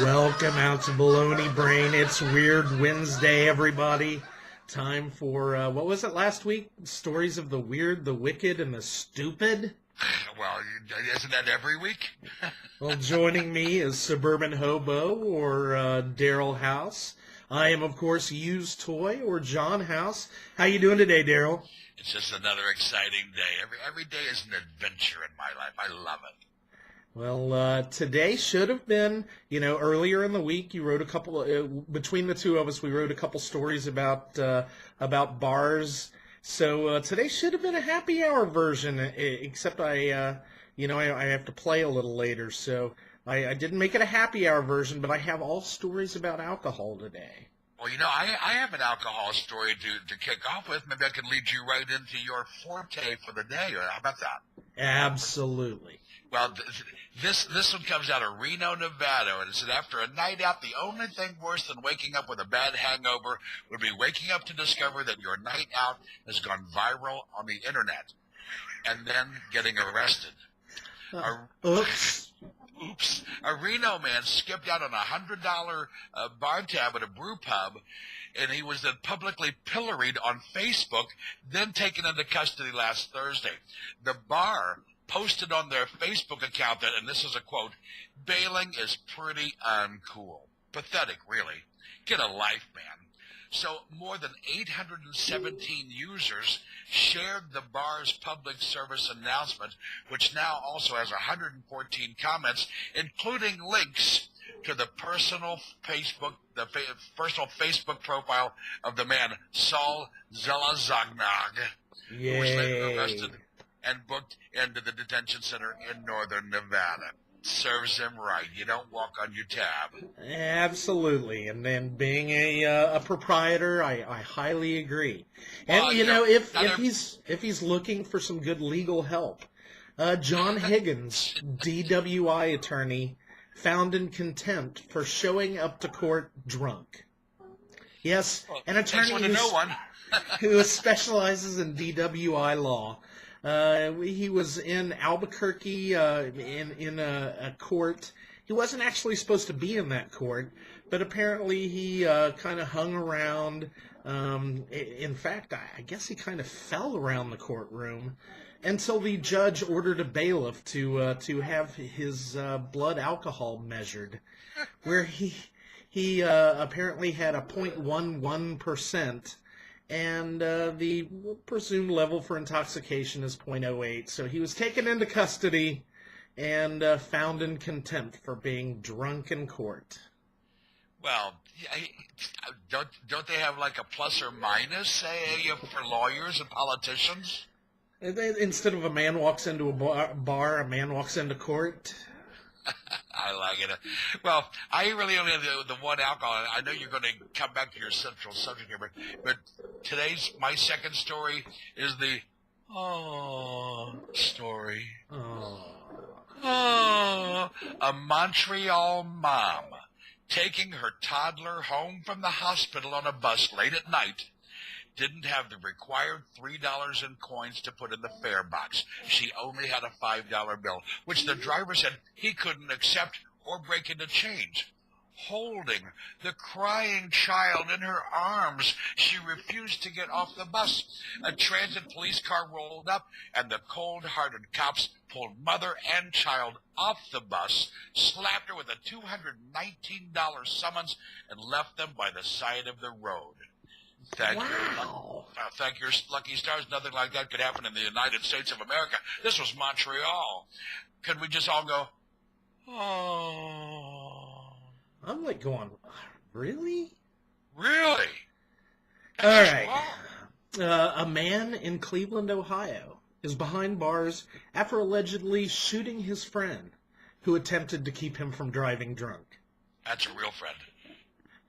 Welcome out to Baloney Brain. It's Weird Wednesday, everybody. Time for, what was it last week? Stories of the weird, the wicked, and the stupid? Well, isn't that every week? Well, joining me is Suburban Hobo or Daryl House. I am, of course, Used Toy or John House. How you doing today, Daryl? It's just another exciting day. Every day is an adventure in my life. I love it. Well, today should have been, earlier in the week, you wrote a couple, between the two of us, we wrote a couple stories about bars. So today should have been a happy hour version, except I have to play a little later. So I didn't make it a happy hour version, but I have all stories about alcohol today. Well, I have an alcohol story to kick off with. Maybe I can lead you right into your forte for the day. How about that? Absolutely. Well, this one comes out of Reno, Nevada, and it said, after a night out, the only thing worse than waking up with a bad hangover would be waking up to discover that your night out has gone viral on the internet, and then getting arrested. Oops. Oops. A Reno man skipped out on a $100 bar tab at a brew pub, and he was then publicly pilloried on Facebook, then taken into custody last Thursday. The bar posted on their Facebook account that, and this is a quote, "Bailing is pretty uncool." Pathetic, really. Get a life, man. So more than 817 users shared the bar's public service announcement, which now also has 114 comments, including links to the personal Facebook profile of the man Saul Zelazagnag, who was later arrested and booked into the detention center in northern Nevada. Serves him right. You don't walk on your tab. Absolutely, and then being a proprietor, I highly agree. And Well, if he's looking for some good legal help, John Higgins, DWI attorney, found in contempt for showing up to court drunk. Yes, an attorney who specializes in DWI law. He was in Albuquerque in a court. He wasn't actually supposed to be in that court, but apparently he kind of hung around. In fact, I guess he kind of fell around the courtroom until the judge ordered a bailiff to have his blood alcohol measured, where he apparently had a 0.11%. And the presumed level for intoxication is 0.08. So he was taken into custody and found in contempt for being drunk in court. Well, don't they have like a plus or minus for lawyers and politicians? Instead of a man walks into a bar, a man walks into court. I like it. Well, I really only have the one alcohol. I know you're going to come back to your central subject here, but my second story is the story. A Montreal mom taking her toddler home from the hospital on a bus late at night didn't have the required $3 in coins to put in the fare box. She only had a $5 bill, which the driver said he couldn't accept or break into change. Holding the crying child in her arms, she refused to get off the bus. A transit police car rolled up, and the cold-hearted cops pulled mother and child off the bus, slapped her with a $219 summons, and left them by the side of the road. Thank your lucky stars. Nothing like that could happen in the United States of America. This was Montreal. Could we just all go, oh? I'm like going, really? Really? All right. A man in Cleveland, Ohio, is behind bars after allegedly shooting his friend who attempted to keep him from driving drunk. That's a real friend.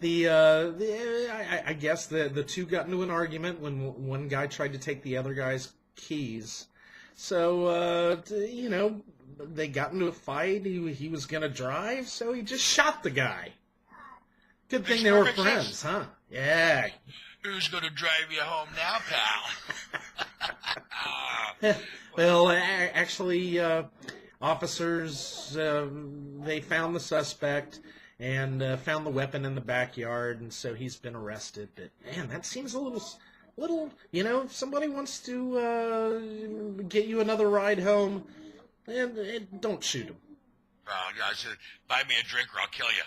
I guess the two got into an argument when one guy tried to take the other guy's keys. So, they got into a fight. He was going to drive, so he just shot the guy. Good thing they were friends, huh? Yeah. Who's going to drive you home now, pal? Well, actually, officers, they found the suspect, and found the weapon in the backyard, and so he's been arrested. But man, that seems a little. If somebody wants to get you another ride home, don't shoot him. I said, buy me a drink or I'll kill you.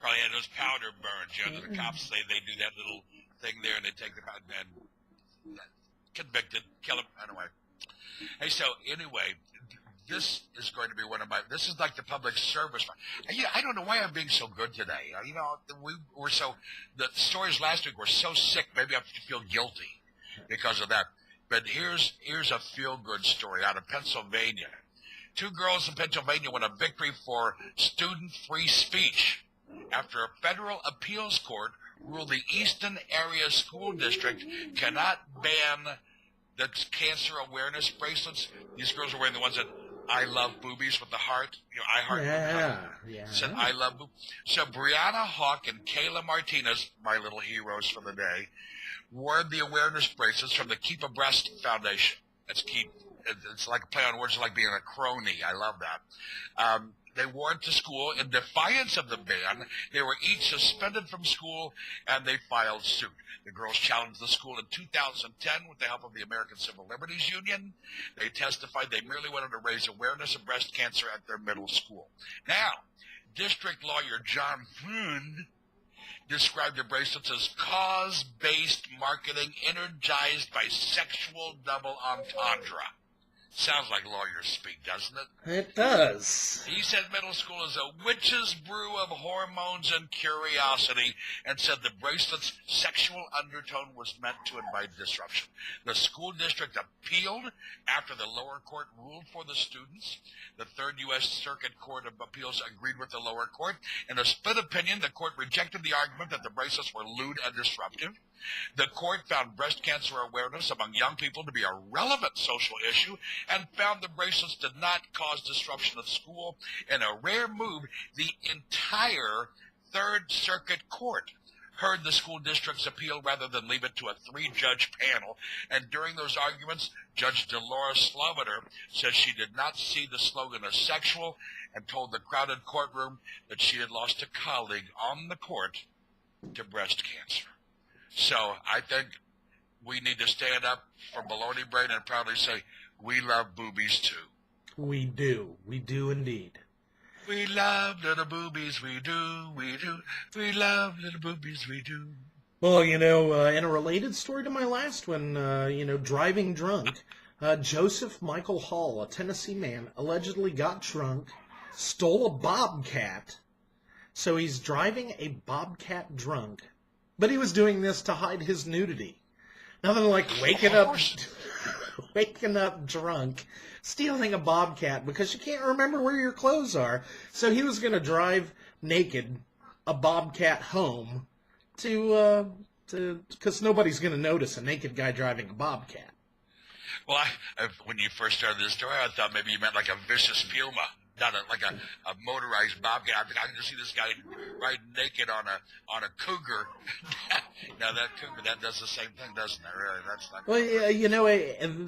Probably had those powder burns. The cops say they do that little thing there, and they take the powder and convicted, kill him. Anyway. Hey, so anyway, this is going to be this is like the public service. I don't know why I'm being so good today. The stories last week were so sick, maybe I feel guilty because of that. But here's a feel-good story out of Pennsylvania. 2 girls in Pennsylvania won a victory for student free speech after a federal appeals court ruled the Easton Area School District cannot ban the cancer awareness bracelets. These girls are wearing the ones that I love boobies with the heart. I heart. Yeah. Said I love boobies. So Brianna Hawk and Kayla Martinez, my little heroes for the day, wore the awareness bracelets from the Keep Abreast Foundation. It's like a play on words, like being a crony. I love that. They wore it to school in defiance of the ban. They were each suspended from school, and they filed suit. The girls challenged the school in 2010 with the help of the American Civil Liberties Union. They testified they merely wanted to raise awareness of breast cancer at their middle school. Now, district lawyer John Freund described the bracelets as cause-based marketing energized by sexual double entendre. Sounds like lawyers speak, doesn't it? It does. He said middle school is a witch's brew of hormones and curiosity, and said the bracelet's sexual undertone was meant to invite disruption. The school district appealed after the lower court ruled for the students. The Third U.S. Circuit Court of Appeals agreed with the lower court. In a split opinion, the court rejected the argument that the bracelets were lewd and disruptive. The court found breast cancer awareness among young people to be a relevant social issue and found the bracelets did not cause disruption at school. In a rare move, the entire Third Circuit Court heard the school district's appeal rather than leave it to a 3-judge panel. And during those arguments, Judge Dolores Sloviter says she did not see the slogan as sexual and told the crowded courtroom that she had lost a colleague on the court to breast cancer. So I think we need to stand up for Baloney Brain and proudly say, we love boobies too. We do. We do indeed. We love little boobies, we do. We love little boobies, we do. Well, in a related story to my last one, driving drunk, Joseph Michael Hall, a Tennessee man, allegedly got drunk, stole a Bobcat. So he's driving a Bobcat drunk. But he was doing this to hide his nudity. Nothing like waking up drunk, stealing a Bobcat because you can't remember where your clothes are. So he was going to drive naked a Bobcat home because nobody's going to notice a naked guy driving a Bobcat. Well, when you first started this story, I thought maybe you meant like a vicious puma. Not like a motorized Bobcat. I can just see this guy riding naked on a cougar. Now that cougar, that does the same thing, doesn't it? Really, that's not. Well,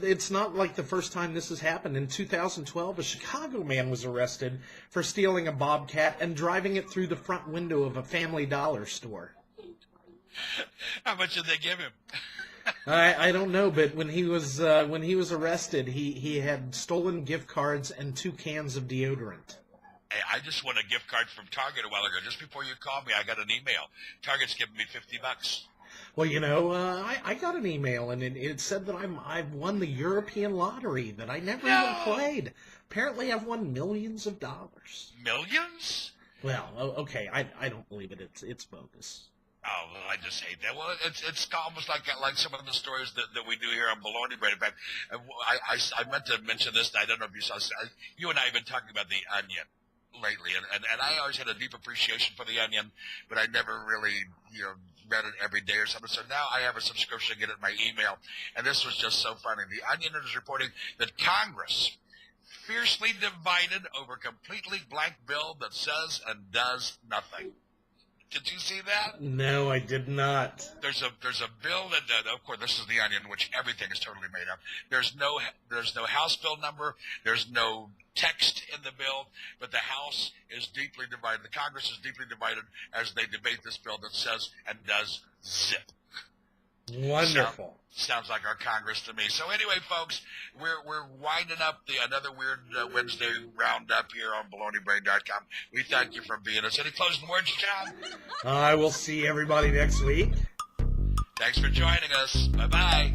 it's not like the first time this has happened. In 2012, a Chicago man was arrested for stealing a Bobcat and driving it through the front window of a Family Dollar store. How much did they give him? I don't know, but when he was arrested, he had stolen gift cards and 2 cans of deodorant. Hey, I just won a gift card from Target a while ago. Just before you called me, I got an email. Target's giving me $50. Well, I got an email, and it said that I've won the European lottery that I never even played. Apparently, I've won millions of dollars. Millions? Well, okay, I don't believe it. It's bogus. Oh, well, I just hate that. Well, it's almost like some of the stories that we do here on Baloney Brain. In fact, I meant to mention this. I don't know if you saw. You and I have been talking about the Onion lately, and I always had a deep appreciation for the Onion, but I never really read it every day or something. So now I have a subscription, get it in my email, and this was just so funny. The Onion is reporting that Congress fiercely divided over completely blank bill that says and does nothing. Did you see that? No, I did not. There's a bill that of course this is the Onion, which everything is totally made up. There's no House bill number. There's no text in the bill, but the House is deeply divided. The Congress is deeply divided as they debate this bill that says and does zip. Wonderful. Sounds like our Congress to me. So anyway, folks, we're winding up another weird Wednesday roundup here on baloneybrain.com. We thank you for being us. Any closing words, John? I will see everybody next week. Thanks for joining us. Bye-bye.